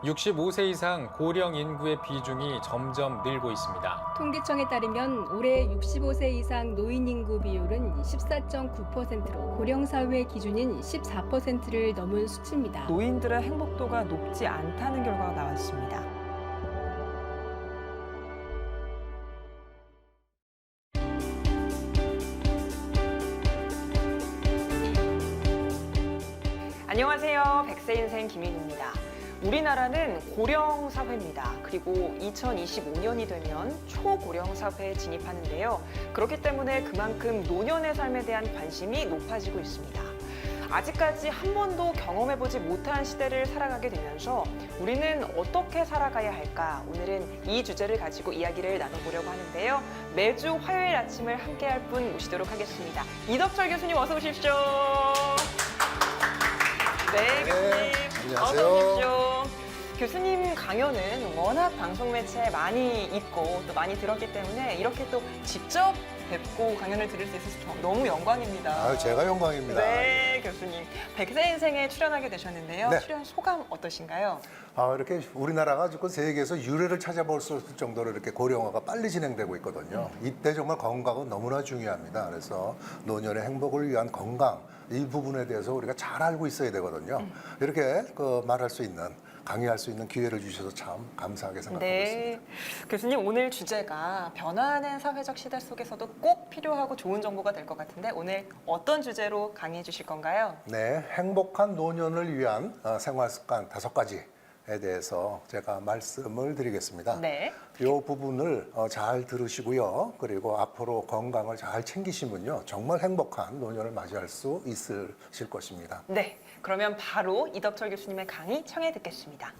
65세 이상 고령 인구의 비중이 점점 늘고 있습니다. 통계청에 따르면 올해 65세 이상 노인 인구 비율은 14.9%로 고령사회 기준인 14%를 넘은 수치입니다. 노인들의 행복도가 높지 않다는 결과가 나왔습니다. 안녕하세요. 백세 인생 김인우입니다. 우리나라는 고령 사회입니다. 그리고 2025년이 되면 초고령 사회에 진입하는데요. 그렇기 때문에 그만큼 노년의 삶에 대한 관심이 높아지고 있습니다. 아직까지 한 번도 경험해보지 못한 시대를 살아가게 되면서 우리는 어떻게 살아가야 할까? 오늘은 이 주제를 가지고 이야기를 나눠보려고 하는데요. 매주 화요일 아침을 함께할 분 모시도록 하겠습니다. 이덕철 교수님 어서 오십시오. 네, 교수님. 안녕하세요. 어서 오십시오. 교수님 강연은 워낙 방송 매체에 많이 있고 또 많이 들었기 때문에 이렇게 또 직접 뵙고 강연을 들을 수 있어서 너무 영광입니다. 제가 영광입니다. 네, 교수님. 백세 인생에 출연하게 되셨는데요. 네. 출연 소감 어떠신가요? 이렇게 우리나라가 지금 세계에서 유례를 찾아볼 수 있을 정도로 이렇게 고령화가 빨리 진행되고 있거든요. 이때 정말 건강은 너무나 중요합니다. 그래서 노년의 행복을 위한 건강, 이 부분에 대해서 우리가 잘 알고 있어야 되거든요. 이렇게 말할 수 있는, 강의할 수 있는 기회를 주셔서 참 감사하게 생각하고 있습니다. 교수님 오늘 주제가 변화하는 사회적 시대 속에서도 꼭 필요하고 좋은 정보가 될 것 같은데 오늘 어떤 주제로 강의해 주실 건가요? 네, 행복한 노년을 위한 생활 습관 5가지에 대해서 제가 말씀을 드리겠습니다. 네. 이 부분을 잘 들으시고요. 그리고 앞으로 건강을 잘 챙기시면요. 정말 행복한 노년을 맞이할 수 있으실 것입니다. 네, 그러면 바로 이덕철 교수님의 강의 청해 듣겠습니다.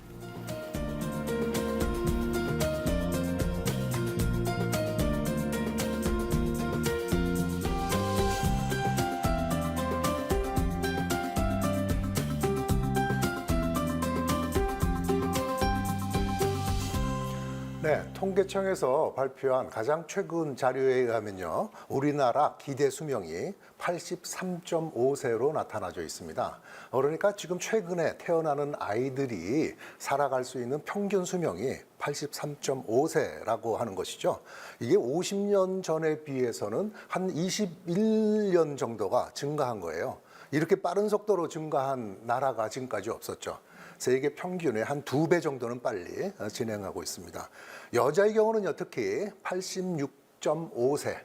네, 통계청에서 발표한 가장 최근 자료에 의하면요. 우리나라 기대 수명이 83.5세로 나타나져 있습니다. 그러니까 지금 최근에 태어나는 아이들이 살아갈 수 있는 평균 수명이 83.5세라고 하는 것이죠. 이게 50년 전에 비해서는 한 21년 정도가 증가한 거예요. 이렇게 빠른 속도로 증가한 나라가 지금까지 없었죠. 세계 평균의 한 2배 정도는 빨리 진행하고 있습니다. 여자의 경우는요, 특히 86.5세로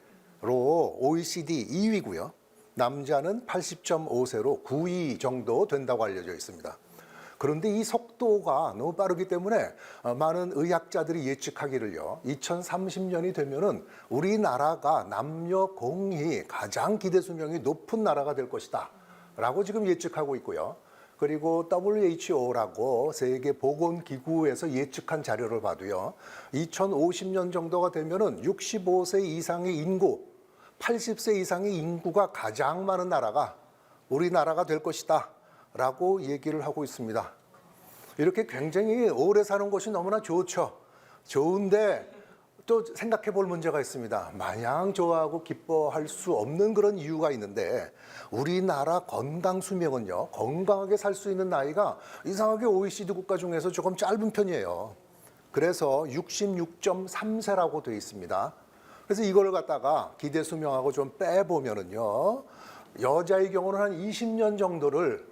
OECD 2위고요. 남자는 80.5세로 9위 정도 된다고 알려져 있습니다. 그런데 이 속도가 너무 빠르기 때문에 많은 의학자들이 예측하기를요, 2030년이 되면은 우리나라가 남녀 공히 가장 기대 수명이 높은 나라가 될 것이다 라고 지금 예측하고 있고요. 그리고 WHO라고 세계보건기구에서 예측한 자료를 봐도요. 2050년 정도가 되면은 65세 이상의 인구, 80세 이상의 인구가 가장 많은 나라가 우리나라가 될 것이다 라고 얘기를 하고 있습니다. 이렇게 굉장히 오래 사는 것이 너무나 좋죠. 좋은데 또 생각해 볼 문제가 있습니다. 마냥 좋아하고 기뻐할 수 없는 그런 이유가 있는데 우리나라 건강 수명은요, 건강하게 살 수 있는 나이가 이상하게 OECD 국가 중에서 조금 짧은 편이에요. 그래서 66.3세라고 되어 있습니다. 그래서 이걸 갖다가 기대 수명하고 좀 빼보면은요, 여자의 경우는 한 20년 정도를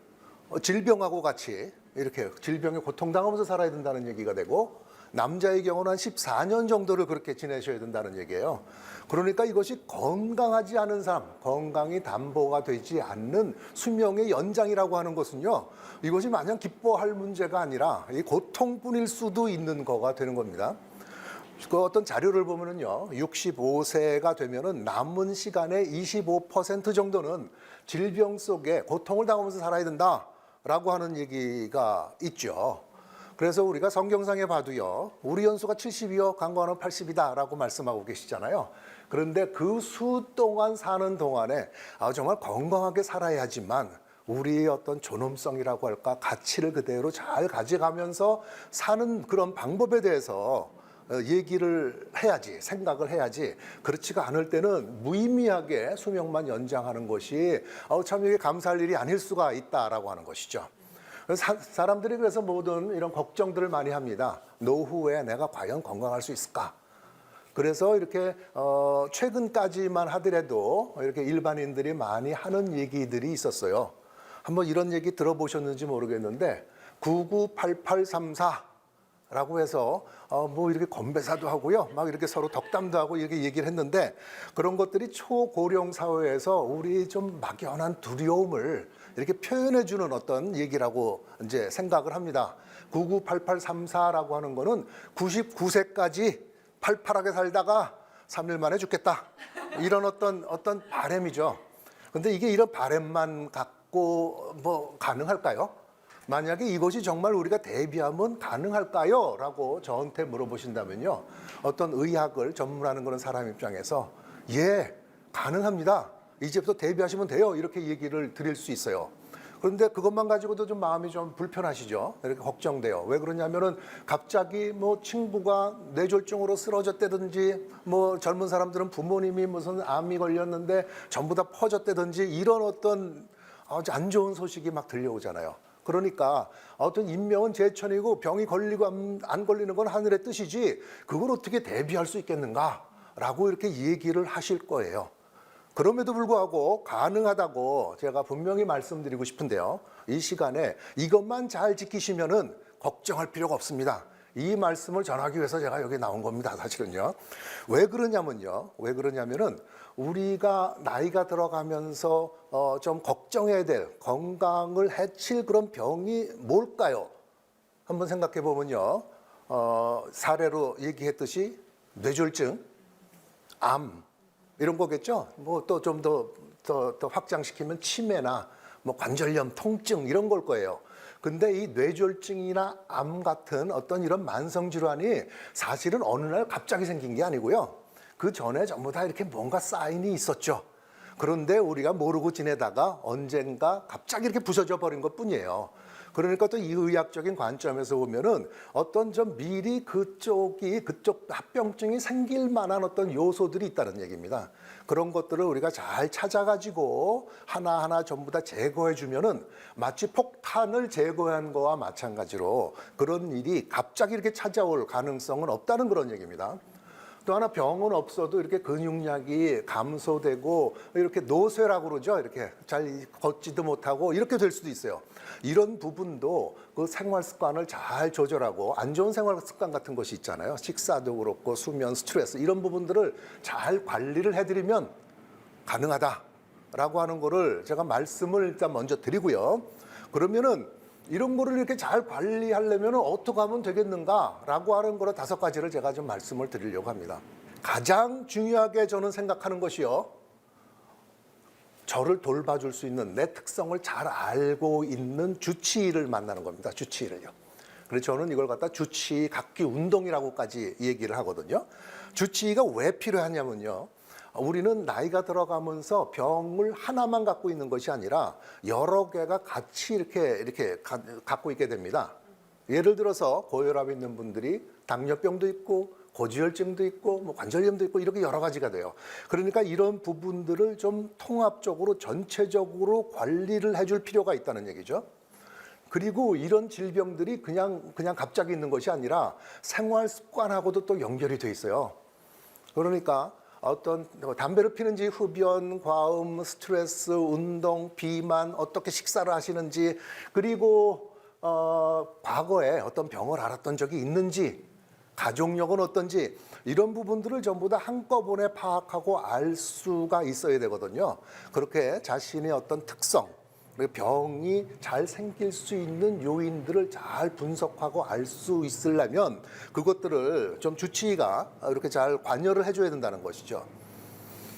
질병하고 같이 이렇게 질병에 고통당하면서 살아야 된다는 얘기가 되고, 남자의 경우는 한 14년 정도를 그렇게 지내셔야 된다는 얘기예요. 그러니까 이것이 건강하지 않은 사람, 건강이 담보가 되지 않는 수명의 연장이라고 하는 것은요, 이것이 마냥 기뻐할 문제가 아니라 이 고통뿐일 수도 있는 거가 되는 겁니다. 그 어떤 자료를 보면은요, 65세가 되면은 남은 시간의 25% 정도는 질병 속에 고통을 당하면서 살아야 된다라고 하는 얘기가 있죠. 그래서 우리가 성경상에 봐도요, 우리 연수가 70이요 강건은 80이다라고 말씀하고 계시잖아요. 그런데 그 수 동안 사는 동안에 정말 건강하게 살아야지만 우리의 어떤 존엄성이라고 할까, 가치를 그대로 잘 가져가면서 사는 그런 방법에 대해서 얘기를 해야지, 생각을 해야지, 그렇지가 않을 때는 무의미하게 수명만 연장하는 것이 참 이게 감사할 일이 아닐 수가 있다라고 하는 것이죠. 사람들이 그래서 모든 이런 걱정들을 많이 합니다. 노후에 내가 과연 건강할 수 있을까? 그래서 이렇게 최근까지만 하더라도 이렇게 일반인들이 많이 하는 얘기들이 있었어요. 한번 이런 얘기 들어보셨는지 모르겠는데 998834라고 해서 뭐 이렇게 건배사도 하고요, 막 이렇게 서로 덕담도 하고 이렇게 얘기를 했는데 그런 것들이 초고령 사회에서 우리 좀 막연한 두려움을 이렇게 표현해주는 어떤 얘기라고 이제 생각을 합니다. 998834라고 하는 거는 99세까지 팔팔하게 살다가 3일 만에 죽겠다, 이런 어떤 바람이죠. 근데 이게 이런 바람만 갖고 뭐 가능할까요? 만약에 이것이 정말 우리가 대비하면 가능할까요? 라고 저한테 물어보신다면요, 어떤 의학을 전문하는 그런 사람 입장에서 예, 가능합니다, 이제부터 대비하시면 돼요, 이렇게 얘기를 드릴 수 있어요. 그런데 그것만 가지고도 좀 마음이 좀 불편하시죠. 이렇게 걱정돼요. 왜 그러냐면은 갑자기 뭐 친구가 뇌졸중으로 쓰러졌다든지, 뭐 젊은 사람들은 부모님이 무슨 암이 걸렸는데 전부 다 퍼졌다든지, 이런 어떤 아주 안 좋은 소식이 막 들려오잖아요. 그러니까 어떤 인명은 제천이고 병이 걸리고 안 걸리는 건 하늘의 뜻이지, 그걸 어떻게 대비할 수 있겠는가라고 이렇게 얘기를 하실 거예요. 그럼에도 불구하고 가능하다고 제가 분명히 말씀드리고 싶은데요, 이 시간에 이것만 잘 지키시면은 걱정할 필요가 없습니다. 이 말씀을 전하기 위해서 제가 여기 나온 겁니다, 사실은요. 왜 그러냐면은 우리가 나이가 들어가면서 좀 걱정해야 될, 건강을 해칠 그런 병이 뭘까요? 한번 생각해 보면요, 사례로 얘기했듯이 뇌졸중, 암, 이런 거겠죠. 뭐 또 좀 더 확장시키면 치매나 뭐 관절염, 통증, 이런 걸 거예요. 근데 이 뇌졸중이나 암 같은 어떤 이런 만성 질환이 사실은 어느 날 갑자기 생긴 게 아니고요, 그 전에 전부 다 이렇게 뭔가 사인이 있었죠. 그런데 우리가 모르고 지내다가 언젠가 갑자기 이렇게 부서져 버린 것 뿐이에요. 그러니까 또 이 의학적인 관점에서 보면은 어떤 좀 미리 그쪽 합병증이 생길 만한 어떤 요소들이 있다는 얘기입니다. 그런 것들을 우리가 잘 찾아가지고 하나하나 전부 다 제거해 주면은 마치 폭탄을 제거한 거와 마찬가지로 그런 일이 갑자기 이렇게 찾아올 가능성은 없다는 그런 얘기입니다. 또 하나, 병은 없어도 이렇게 근육량이 감소되고 이렇게 노쇠라고 그러죠. 이렇게 잘 걷지도 못하고 이렇게 될 수도 있어요. 이런 부분도 그 생활 습관을 잘 조절하고, 안 좋은 생활 습관 같은 것이 있잖아요. 식사도 그렇고 수면, 스트레스, 이런 부분들을 잘 관리를 해드리면 가능하다라고 하는 거를 제가 말씀을 일단 먼저 드리고요. 그러면은 이런 거를 이렇게 잘 관리하려면 어떻게 하면 되겠는가라고 하는 거로 5가지를 제가 좀 말씀을 드리려고 합니다. 가장 중요하게 저는 생각하는 것이요, 저를 돌봐줄 수 있는, 내 특성을 잘 알고 있는 주치의를 만나는 겁니다. 주치의를요. 그래서 저는 이걸 갖다 주치의 각기 운동이라고까지 얘기를 하거든요. 주치의가 왜 필요하냐면요, 우리는 나이가 들어가면서 병을 하나만 갖고 있는 것이 아니라 여러 개가 같이 이렇게 갖고 있게 됩니다. 예를 들어서 고혈압 있는 분들이 당뇨병도 있고 고지혈증도 있고 뭐 관절염도 있고 이렇게 여러 가지가 돼요. 그러니까 이런 부분들을 좀 통합적으로 전체적으로 관리를 해줄 필요가 있다는 얘기죠. 그리고 이런 질병들이 그냥 갑자기 있는 것이 아니라 생활 습관하고도 또 연결이 돼 있어요. 그러니까 어떤 담배를 피는지, 흡연, 과음, 스트레스, 운동, 비만, 어떻게 식사를 하시는지, 그리고 과거에 어떤 병을 앓았던 적이 있는지, 가족력은 어떤지, 이런 부분들을 전부 다 한꺼번에 파악하고 알 수가 있어야 되거든요. 그렇게 자신의 어떤 특성, 병이 잘 생길 수 있는 요인들을 잘 분석하고 알 수 있으려면 그것들을 좀 주치의가 이렇게 잘 관여를 해줘야 된다는 것이죠.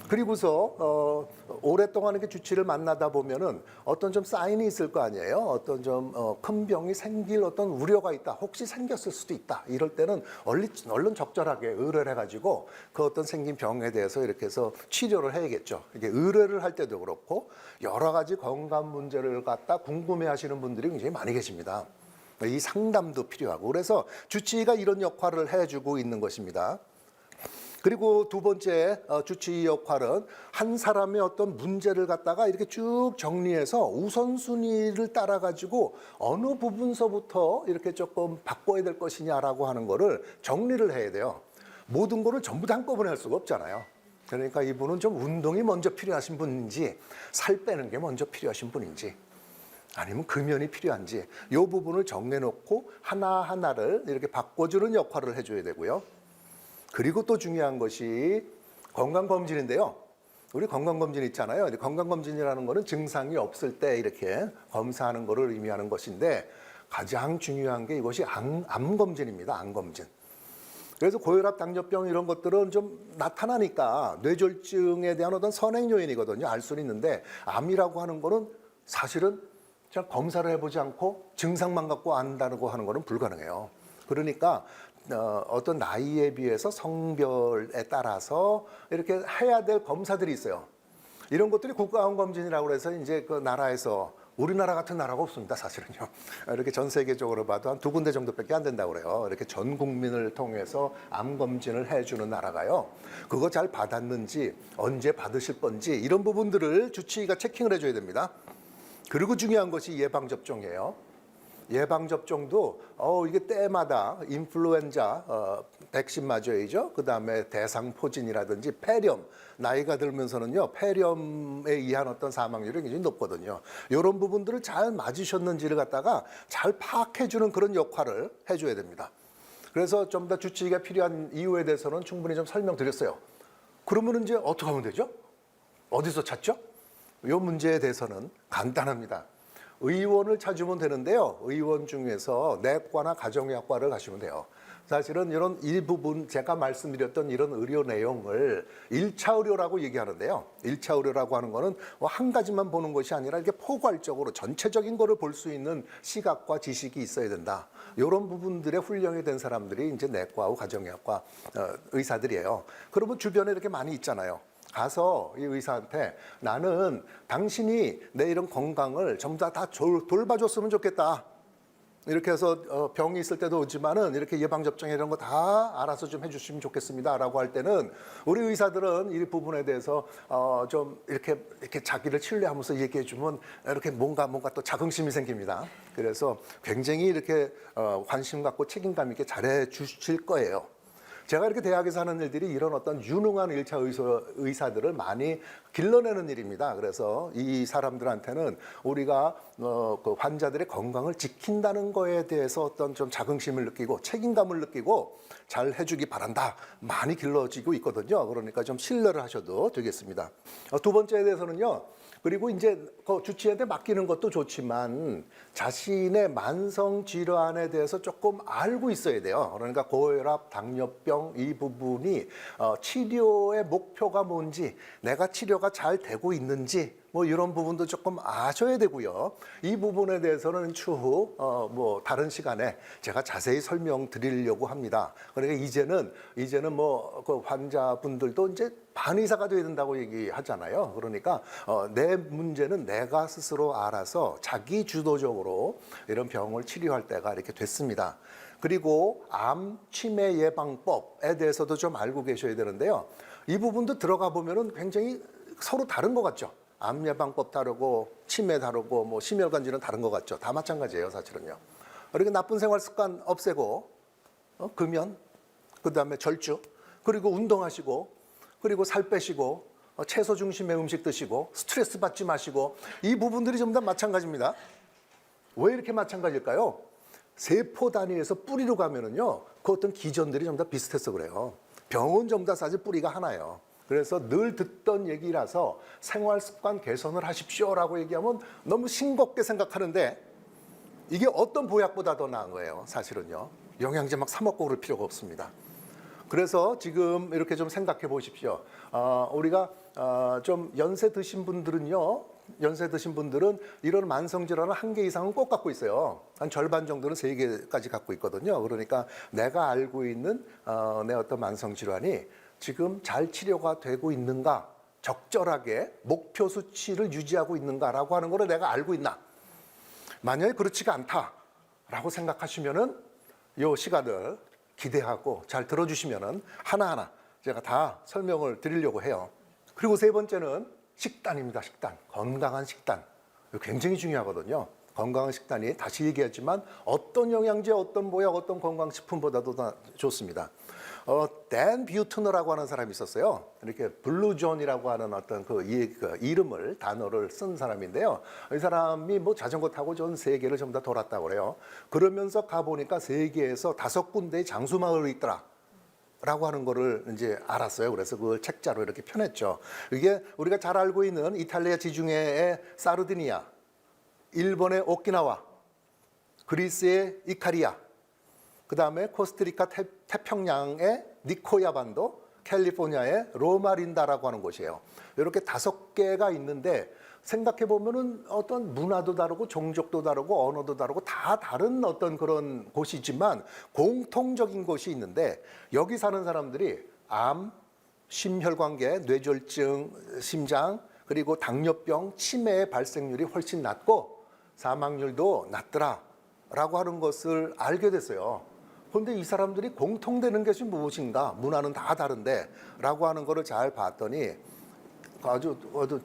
그리고서 오랫동안 이렇게 주치의를 만나다 보면은 어떤 좀 사인이 있을 거 아니에요. 어떤 좀 큰 병이 생길 어떤 우려가 있다. 혹시 생겼을 수도 있다. 이럴 때는 얼른 적절하게 의뢰를 해가지고 그 어떤 생긴 병에 대해서 이렇게 해서 치료를 해야겠죠. 이게 의뢰를 할 때도 그렇고 여러 가지 건강 문제를 갖다 궁금해하시는 분들이 굉장히 많이 계십니다. 이 상담도 필요하고, 그래서 주치의가 이런 역할을 해주고 있는 것입니다. 그리고 두 번째 주치의 역할은 한 사람의 어떤 문제를 갖다가 이렇게 쭉 정리해서 우선순위를 따라 가지고 어느 부분서부터 이렇게 조금 바꿔야 될 것이냐라고 하는 거를 정리를 해야 돼요. 모든 거를 전부 다 한꺼번에 할 수가 없잖아요. 그러니까 이분은 좀 운동이 먼저 필요하신 분인지 살 빼는 게 먼저 필요하신 분인지 아니면 금연이 필요한지 이 부분을 정해놓고 하나하나를 이렇게 바꿔주는 역할을 해줘야 되고요. 그리고 또 중요한 것이 건강검진인데요. 우리 건강검진 있잖아요. 건강검진이라는 거는 증상이 없을 때 이렇게 검사하는 거를 의미하는 것인데 가장 중요한 게 이것이 암검진입니다. 암검진. 그래서 고혈압, 당뇨병 이런 것들은 좀 나타나니까 뇌졸중에 대한 어떤 선행 요인이거든요. 알 수는 있는데 암이라고 하는 거는 사실은 그냥 검사를 해보지 않고 증상만 갖고 안다고 하는 거는 불가능해요. 그러니까 어떤 나이에 비해서 성별에 따라서 이렇게 해야 될 검사들이 있어요. 이런 것들이 국가암검진이라고 해서 이제 그 나라에서 우리나라 같은 나라가 없습니다, 사실은요. 이렇게 전 세계적으로 봐도 한 2군데 정도밖에 안 된다고 그래요. 이렇게 전 국민을 통해서 암 검진을 해주는 나라가요. 그거 잘 받았는지, 언제 받으실 건지 이런 부분들을 주치의가 체킹을 해줘야 됩니다. 그리고 중요한 것이 예방접종이에요. 예방접종도 이게 때마다 인플루엔자 백신 맞아야죠. 그다음에 대상포진이라든지 폐렴, 나이가 들면서는요 폐렴에 의한 어떤 사망률이 굉장히 높거든요. 이런 부분들을 잘 맞으셨는지를 갖다가 잘 파악해주는 그런 역할을 해줘야 됩니다. 그래서 좀 더 주치의가 필요한 이유에 대해서는 충분히 좀 설명드렸어요. 그러면 이제 어떻게 하면 되죠? 어디서 찾죠? 이 문제에 대해서는 간단합니다. 의원을 찾으면 되는데요. 의원 중에서 내과나 가정의학과를 가시면 돼요. 사실은 이런 일부분 제가 말씀드렸던 이런 의료 내용을 1차 의료라고 얘기하는데요. 1차 의료라고 하는 거는 한 가지만 보는 것이 아니라 이렇게 포괄적으로 전체적인 거를 볼 수 있는 시각과 지식이 있어야 된다. 이런 부분들에 훈련이 된 사람들이 이제 내과하고 가정의학과 의사들이에요. 그러면 주변에 이렇게 많이 있잖아요. 가서 이 의사한테 나는 당신이 내 이런 건강을 전부 다 돌봐줬으면 좋겠다. 이렇게 해서 병이 있을 때도 오지만은 이렇게 예방접종 이런 거 다 알아서 좀 해주시면 좋겠습니다. 라고 할 때는 우리 의사들은 이 부분에 대해서 좀 이렇게 자기를 신뢰하면서 얘기해 주면 이렇게 뭔가 또 자긍심이 생깁니다. 그래서 굉장히 이렇게 관심 갖고 책임감 있게 잘해 주실 거예요. 제가 이렇게 대학에서 하는 일들이 이런 어떤 유능한 1차 의사들을 많이 길러내는 일입니다. 그래서 이 사람들한테는 우리가 그 환자들의 건강을 지킨다는 거에 대해서 어떤 좀 자긍심을 느끼고 책임감을 느끼고 잘 해주기 바란다. 많이 길러지고 있거든요. 그러니까 좀 신뢰를 하셔도 되겠습니다. 두 번째에 대해서는요. 그리고 이제 그 주치의한테 맡기는 것도 좋지만 자신의 만성 질환에 대해서 조금 알고 있어야 돼요. 그러니까 고혈압, 당뇨병 이 부분이 치료의 목표가 뭔지, 내가 치료가 잘 되고 있는지 뭐 이런 부분도 조금 아셔야 되고요. 이 부분에 대해서는 추후 다른 시간에 제가 자세히 설명드리려고 합니다. 그러니까 이제는 뭐 그 환자분들도 이제 반의사가 돼야 된다고 얘기하잖아요. 그러니까 내 문제는 내가 스스로 알아서 자기 주도적으로 이런 병을 치료할 때가 이렇게 됐습니다. 그리고 암 치매 예방법에 대해서도 좀 알고 계셔야 되는데요. 이 부분도 들어가 보면은 굉장히 서로 다른 것 같죠. 암 예방법 다르고 치매 다르고 뭐 심혈관지는 다른 것 같죠. 다 마찬가지예요, 사실은요. 그리고 나쁜 생활 습관 없애고 금연, 그다음에 절주, 그리고 운동하시고, 그리고 살 빼시고, 채소 중심의 음식 드시고, 스트레스 받지 마시고, 이 부분들이 전부 다 마찬가지입니다. 왜 이렇게 마찬가지일까요? 세포 단위에서 뿌리로 가면은요, 그 어떤 기전들이 전부 다 비슷해서 그래요. 병은 전부 다 사실 뿌리가 하나예요. 그래서 늘 듣던 얘기라서 생활 습관 개선을 하십시오라고 얘기하면 너무 싱겁게 생각하는데 이게 어떤 보약보다 더 나은 거예요, 사실은요. 영양제 막 사 먹고 그럴 필요가 없습니다. 그래서 지금 이렇게 좀 생각해 보십시오. 우리가 좀 연세 드신 분들은 이런 만성 질환을 1개 이상은 꼭 갖고 있어요. 한 절반 정도는 3개까지 갖고 있거든요. 그러니까 내가 알고 있는 내 어떤 만성 질환이 지금 잘 치료가 되고 있는가, 적절하게 목표 수치를 유지하고 있는가라고 하는 거를 내가 알고 있나. 만약에 그렇지가 않다라고 생각하시면은 이 시간을 기대하고 잘 들어주시면은 하나하나 제가 다 설명을 드리려고 해요. 그리고 세 번째는 식단입니다. 식단. 건강한 식단. 이거 굉장히 중요하거든요. 건강한 식단이 다시 얘기했지만 어떤 영양제, 어떤 보약, 어떤 건강식품보다도 다 좋습니다. 댄 뷰트너라고 하는 사람이 있었어요. 이렇게 블루존이라고 하는 어떤 그 이름을 단어를 쓴 사람인데요. 이 사람이 뭐 자전거 타고 전 세계를 전부 다 돌았다고 그래요. 그러면서 가보니까 세계에서 5군데의 장수마을이 있더라. 라고 하는 거를 이제 알았어요. 그래서 그걸 책자로 이렇게 펴냈죠. 이게 우리가 잘 알고 있는 이탈리아 지중해의 사르디니아, 일본의 오키나와, 그리스의 이카리아, 그 다음에 코스타리카 태평양의 니코야 반도, 캘리포니아의 로마린다라고 하는 곳이에요. 이렇게 5개가 있는데 생각해 보면은 어떤 문화도 다르고 종족도 다르고 언어도 다르고 다 다른 어떤 그런 곳이지만 공통적인 곳이 있는데 여기 사는 사람들이 암, 심혈관계, 뇌졸중, 심장, 그리고 당뇨병, 치매의 발생률이 훨씬 낮고 사망률도 낮더라라고 하는 것을 알게 됐어요. 그런데 이 사람들이 공통되는 것이 무엇인가? 문화는 다 다른데 라고 하는 거를 잘 봤더니 아주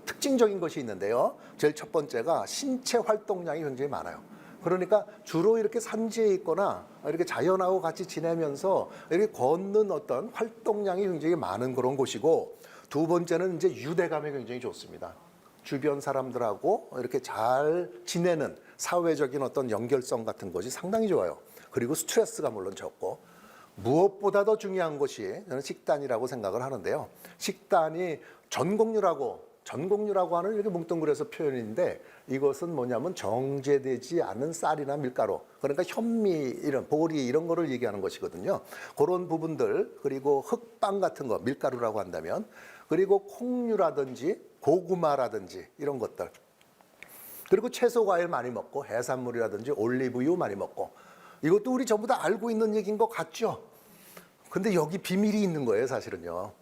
특징적인 것이 있는데요. 제일 첫 번째가 신체 활동량이 굉장히 많아요. 그러니까 주로 이렇게 산지에 있거나 이렇게 자연하고 같이 지내면서 이렇게 걷는 어떤 활동량이 굉장히 많은 그런 곳이고, 두 번째는 이제 유대감이 굉장히 좋습니다. 주변 사람들하고 이렇게 잘 지내는 사회적인 어떤 연결성 같은 것이 상당히 좋아요. 그리고 스트레스가 물론 적고, 무엇보다 더 중요한 것이 저는 식단이라고 생각을 하는데요. 식단이 전곡류라고 하는 이렇게 뭉뚱그려서 표현인데, 이것은 뭐냐면 정제되지 않은 쌀이나 밀가루, 그러니까 현미, 이런 보리 이런 거를 얘기하는 것이거든요. 그런 부분들, 그리고 흑빵 같은 거, 밀가루라고 한다면, 그리고 콩류라든지 고구마라든지 이런 것들, 그리고 채소 과일 많이 먹고 해산물이라든지 올리브유 많이 먹고, 이것도 우리 전부 다 알고 있는 얘기인 것 같죠? 근데 여기 비밀이 있는 거예요, 사실은요.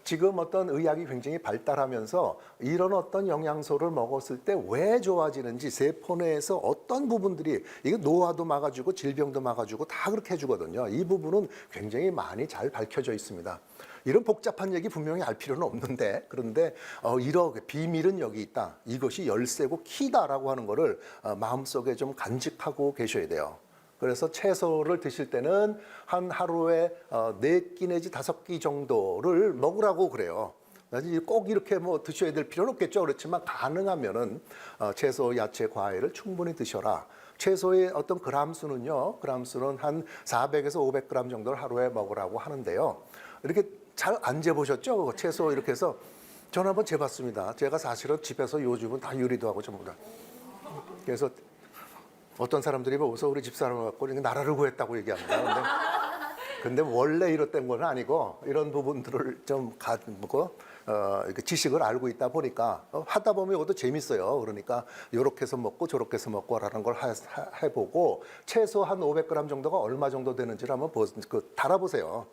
지금 어떤 의학이 굉장히 발달하면서 이런 어떤 영양소를 먹었을 때 왜 좋아지는지, 세포 내에서 어떤 부분들이, 이게 노화도 막아주고 질병도 막아주고 다 그렇게 해주거든요. 이 부분은 굉장히 많이 잘 밝혀져 있습니다. 이런 복잡한 얘기 분명히 알 필요는 없는데, 그런데 이렇게 비밀은 여기 있다. 이것이 열쇠고 키다라고 하는 거를 마음속에 좀 간직하고 계셔야 돼요. 그래서 채소를 드실 때는 한 하루에 4끼 내지 5끼 정도를 먹으라고 그래요. 꼭 이렇게 뭐 드셔야 될 필요는 없겠죠. 그렇지만 가능하면은 채소, 야채, 과일을 충분히 드셔라. 채소의 어떤 그람 수는요, 그람 수는 한 400에서 500g 정도를 하루에 먹으라고 하는데요. 이렇게 잘 안 재보셨죠? 채소 이렇게 해서 저는 한번 재봤습니다. 제가 사실은 집에서 요즘은 다 요리도 하고 전부 다. 그래서 어떤 사람들이 보고서 우리 집사람을 갖고 나라를 구했다고 얘기합니다. 근데 원래 이렇던 건 아니고, 이런 부분들을 좀 가지고 이렇게 지식을 알고 있다 보니까 하다 보면 이것도 재밌어요. 그러니까 이렇게 해서 먹고 저렇게 해서 먹고 라는 걸 해보고, 채소 한 500g 정도가 얼마 정도 되는지를 한번 달아보세요.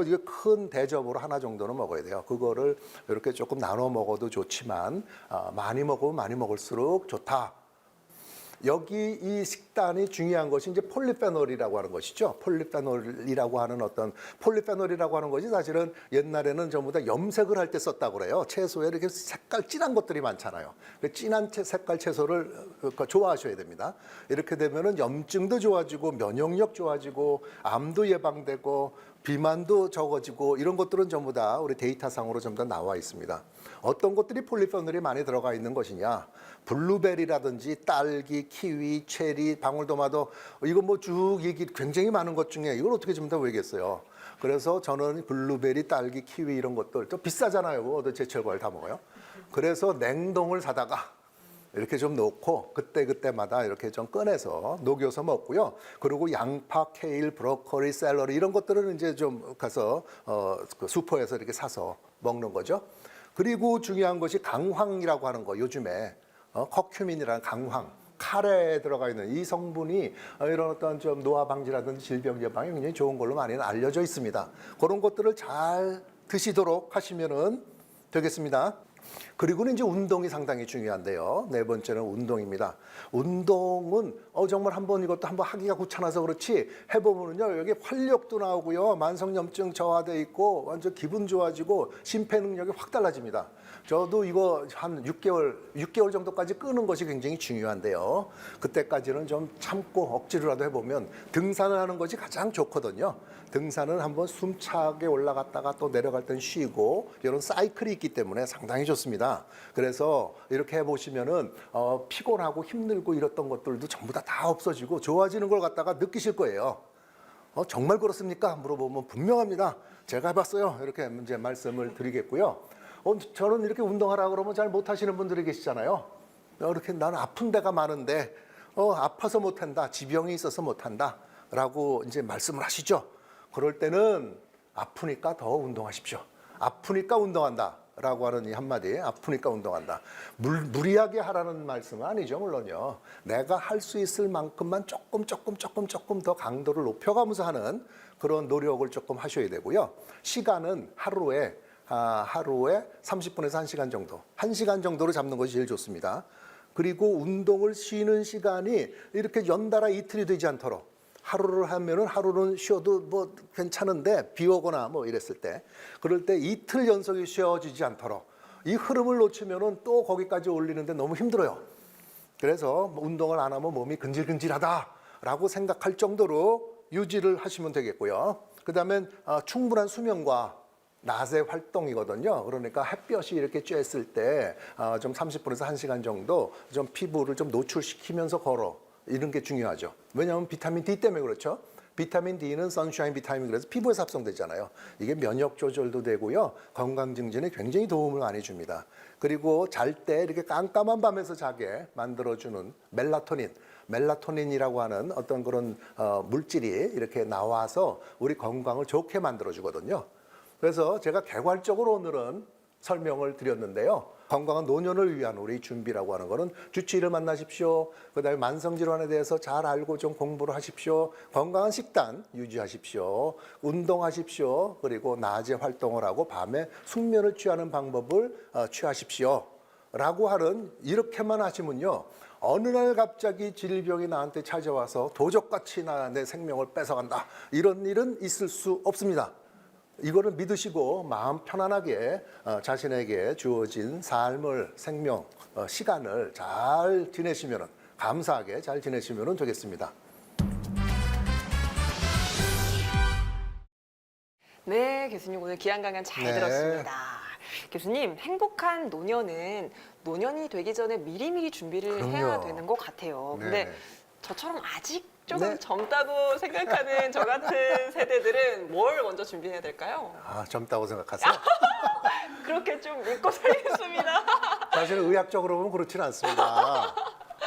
이게 큰 대접으로 하나 정도는 먹어야 돼요. 그거를 이렇게 조금 나눠 먹어도 좋지만 많이 먹으면 많이 먹을수록 좋다. 여기 이 식단이 중요한 것이 이제 폴리페놀이라고 하는 것이죠. 폴리페놀이라고 하는 것이 사실은 옛날에는 전부 다 염색을 할 때 썼다고 그래요. 채소에 이렇게 색깔 진한 것들이 많잖아요. 진한 색깔 채소를 좋아하셔야 됩니다. 이렇게 되면은 염증도 좋아지고 면역력 좋아지고 암도 예방되고 비만도 적어지고, 이런 것들은 전부 다 우리 데이터상으로 전부 다 나와 있습니다. 어떤 것들이 폴리페놀이 많이 들어가 있는 것이냐? 블루베리라든지 딸기, 키위, 체리, 방울토마토, 이거 뭐 쭉 얘기 굉장히 많은 것 중에 이걸 어떻게 좀 더 외겠어요. 그래서 저는 블루베리, 딸기, 키위 이런 것들 또 비싸잖아요. 제철 과일 다 먹어요. 그래서 냉동을 사다가 이렇게 좀 넣고 그때마다 이렇게 좀 꺼내서 녹여서 먹고요. 그리고 양파, 케일, 브로콜리, 샐러리 이런 것들은 이제 좀 가서 그 슈퍼에서 이렇게 사서 먹는 거죠. 그리고 중요한 것이 강황이라고 하는 거. 요즘에 커큐민이라는 강황, 카레에 들어가 있는 이 성분이 이런 어떤 좀 노화 방지라든지 질병 예방에 굉장히 좋은 걸로 많이 알려져 있습니다. 그런 것들을 잘 드시도록 하시면은 되겠습니다. 그리고는 이제 운동이 상당히 중요한데요. 네 번째는 운동입니다. 운동은 정말 이것도 한번 하기가 귀찮아서 그렇지 해보면요 여기 활력도 나오고요, 만성염증 저하돼 있고 완전 기분 좋아지고 심폐 능력이 확 달라집니다. 저도 이거 한 6개월 정도까지 끄는 것이 굉장히 중요한데요. 그때까지는 좀 참고 억지로라도 해보면 등산을 하는 것이 가장 좋거든요. 등산은 한번 숨차게 올라갔다가 또 내려갈 땐 쉬고 이런 사이클이 있기 때문에 상당히 좋습니다. 그래서 이렇게 해보시면은 피곤하고 힘들고 이랬던 것들도 전부 다 없어지고 좋아지는 걸 갖다가 느끼실 거예요. 정말 그렇습니까? 물어보면 분명합니다. 제가 해봤어요. 이렇게 이제 말씀을 드리겠고요. 저는 이렇게 운동하라 그러면 잘 못하시는 분들이 계시잖아요. 이렇게 나는 아픈 데가 많은데 아파서 못한다, 지병이 있어서 못한다 라고 이제 말씀을 하시죠. 그럴 때는 아프니까 더 운동하십시오. 아프니까 운동한다 라고 하는 이 한마디, 아프니까 운동한다. 무리하게 하라는 말씀은 아니죠, 물론요. 내가 할 수 있을 만큼만 조금 더 강도를 높여가면서 하는 그런 노력을 조금 하셔야 되고요. 시간은 하루에 30분에서 1시간 정도, 1시간 정도로 잡는 것이 제일 좋습니다. 그리고 운동을 쉬는 시간이 이렇게 연달아 이틀이 되지 않도록, 하루를 하면은 하루는 쉬어도 뭐 괜찮은데 비 오거나 뭐 이랬을 때, 그럴 때 이틀 연속이 쉬어지지 않도록 이 흐름을 놓치면은 또 거기까지 올리는데 너무 힘들어요. 그래서 운동을 안 하면 몸이 근질근질하다라고 생각할 정도로 유지를 하시면 되겠고요. 그다음엔 충분한 수면과 낮의 활동이거든요. 그러니까 햇볕이 이렇게 쬐었을 때 좀 30분에서 1시간 정도 좀 피부를 좀 노출시키면서 걸어. 이런 게 중요하죠. 왜냐하면 비타민 D 때문에 그렇죠. 비타민 D는 선샤인 비타민, 그래서 피부에서 합성되잖아요. 이게 면역 조절도 되고요, 건강 증진에 굉장히 도움을 많이 줍니다. 그리고 잘 때 이렇게 깜깜한 밤에서 자게 만들어주는 멜라토닌이라고 하는 어떤 그런 물질이 이렇게 나와서 우리 건강을 좋게 만들어주거든요. 그래서 제가 개괄적으로 오늘은 설명을 드렸는데요. 건강한 노년을 위한 우리 준비라고 하는 거는 주치의를 만나십시오. 그다음에 만성질환에 대해서 잘 알고 좀 공부를 하십시오. 건강한 식단 유지하십시오. 운동하십시오. 그리고 낮에 활동을 하고 밤에 숙면을 취하는 방법을 취하십시오. 라고 하는, 이렇게만 하시면요, 어느 날 갑자기 질병이 나한테 찾아와서 도적같이 내 생명을 뺏어간다, 이런 일은 있을 수 없습니다. 이거를 믿으시고 마음 편안하게 자신에게 주어진 삶을, 생명, 시간을 잘 지내시면, 감사하게 잘 지내시면 되겠습니다. 네, 교수님 오늘 귀한 강연 잘 네. 들었습니다. 교수님, 행복한 노년은 노년이 되기 전에 미리미리 준비를 그럼요. 해야 되는 것 같아요. 근데 네. 저처럼 아직 조금 네. 젊다고 생각하는 저 같은 세대들은 뭘 먼저 준비해야 될까요? 젊다고 생각하세요? 그렇게 좀 믿고 살겠습니다. 사실 의학적으로 보면 그렇지는 않습니다.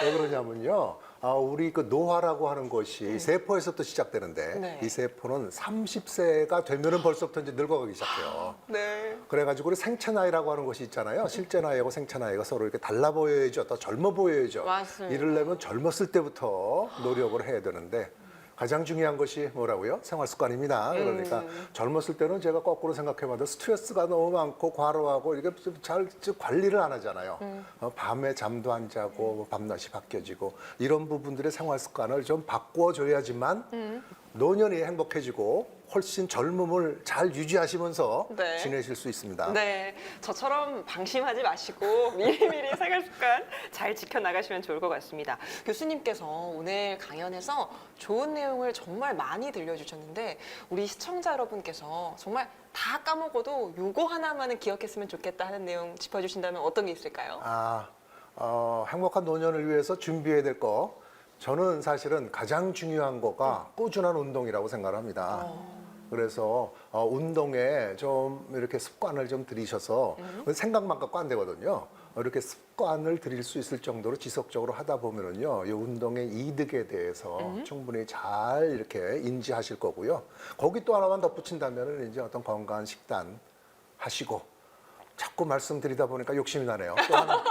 왜 그러냐면요, 우리 그 노화라고 하는 것이 세포에서부터 시작되는데, 네. 이 세포는 30세가 되면은 벌써부터 이제 늙어가기 시작해요. 네. 그래가지고 우리 생체 나이라고 하는 것이 있잖아요. 실제 나이하고 생체 나이가 서로 이렇게 달라 보여야죠. 더 젊어 보여야죠. 맞습니다. 이러려면 젊었을 때부터 노력을 해야 되는데, 가장 중요한 것이 뭐라고요? 생활 습관입니다. 그러니까 젊었을 때는 제가 거꾸로 생각해봐도 스트레스가 너무 많고 과로하고 이게 잘 관리를 안 하잖아요. 밤에 잠도 안 자고 밤낮이 바뀌어지고 이런 부분들의 생활 습관을 좀 바꿔줘야지만 노년이 행복해지고 훨씬 젊음을 잘 유지하시면서 네. 지내실 수 있습니다. 네, 저처럼 방심하지 마시고 미리미리 생활 습관 잘 지켜나가시면 좋을 것 같습니다. 교수님께서 오늘 강연에서 좋은 내용을 정말 많이 들려주셨는데 우리 시청자 여러분께서 정말 다 까먹어도 요거 하나만은 기억했으면 좋겠다 하는 내용 짚어주신다면 어떤 게 있을까요? 행복한 노년을 위해서 준비해야 될 거, 저는 사실은 가장 중요한 거가 꾸준한 운동이라고 생각합니다. 그래서 운동에 좀 이렇게 습관을 좀 들이셔서 생각만 갖고 안 되거든요. 이렇게 습관을 들일 수 있을 정도로 지속적으로 하다 보면은요, 이 운동의 이득에 대해서 충분히 잘 이렇게 인지하실 거고요. 거기 또 하나만 덧붙인다면은 이제 어떤 건강한 식단 하시고, 자꾸 말씀드리다 보니까 욕심이 나네요. 또 하나.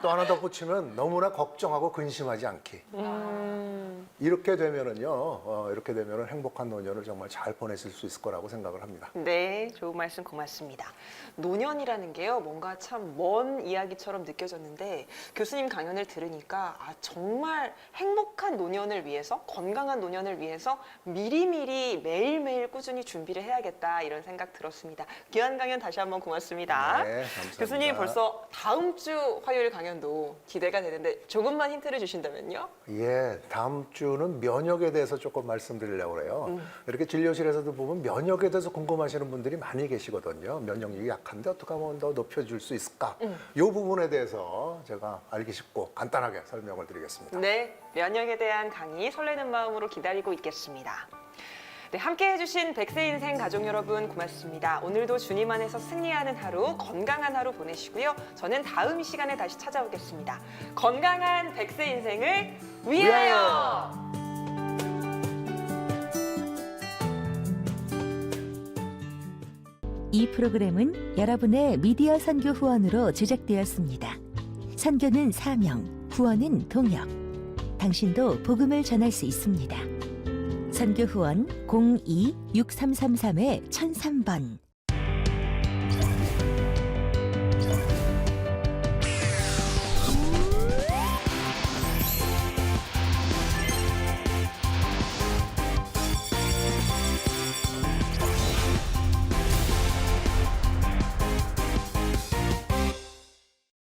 또 하나 덧붙이면 너무나 걱정하고 근심하지 않기. 이렇게 되면은요, 이렇게 되면은 행복한 노년을 정말 잘 보내실 수 있을 거라고 생각을 합니다. 네, 좋은 말씀 고맙습니다. 노년이라는 게요, 뭔가 참 먼 이야기처럼 느껴졌는데 교수님 강연을 들으니까 정말 행복한 노년을 위해서, 건강한 노년을 위해서 미리미리 매일매일 꾸준히 준비를 해야겠다 이런 생각 들었습니다. 귀한 강연 다시 한번 고맙습니다. 네, 감사합니다. 교수님 벌써 다음 주 화요일 강연도 기대가 되는데 조금만 힌트를 주신다면요? 예, 다음 주는 면역에 대해서 조금 말씀드리려고 해요. 이렇게 진료실에서도 보면 면역에 대해서 궁금하시는 분들이 많이 계시거든요. 면역력이 약한데 어떻게 하면 더 높여줄 수 있을까? 이 부분에 대해서 제가 알기 쉽고 간단하게 설명을 드리겠습니다. 네, 면역에 대한 강의 설레는 마음으로 기다리고 있겠습니다. 네, 함께 해주신 백세 인생 가족 여러분 고맙습니다. 오늘도 주님 안에서 승리하는 하루, 건강한 하루 보내시고요. 저는 다음 시간에 다시 찾아오겠습니다. 건강한 백세 인생을 위하여! 이 프로그램은 여러분의 미디어 선교 후원으로 제작되었습니다. 선교는 사명, 후원은 동역. 당신도 복음을 전할 수 있습니다. 선교 후원 02-6333-1003번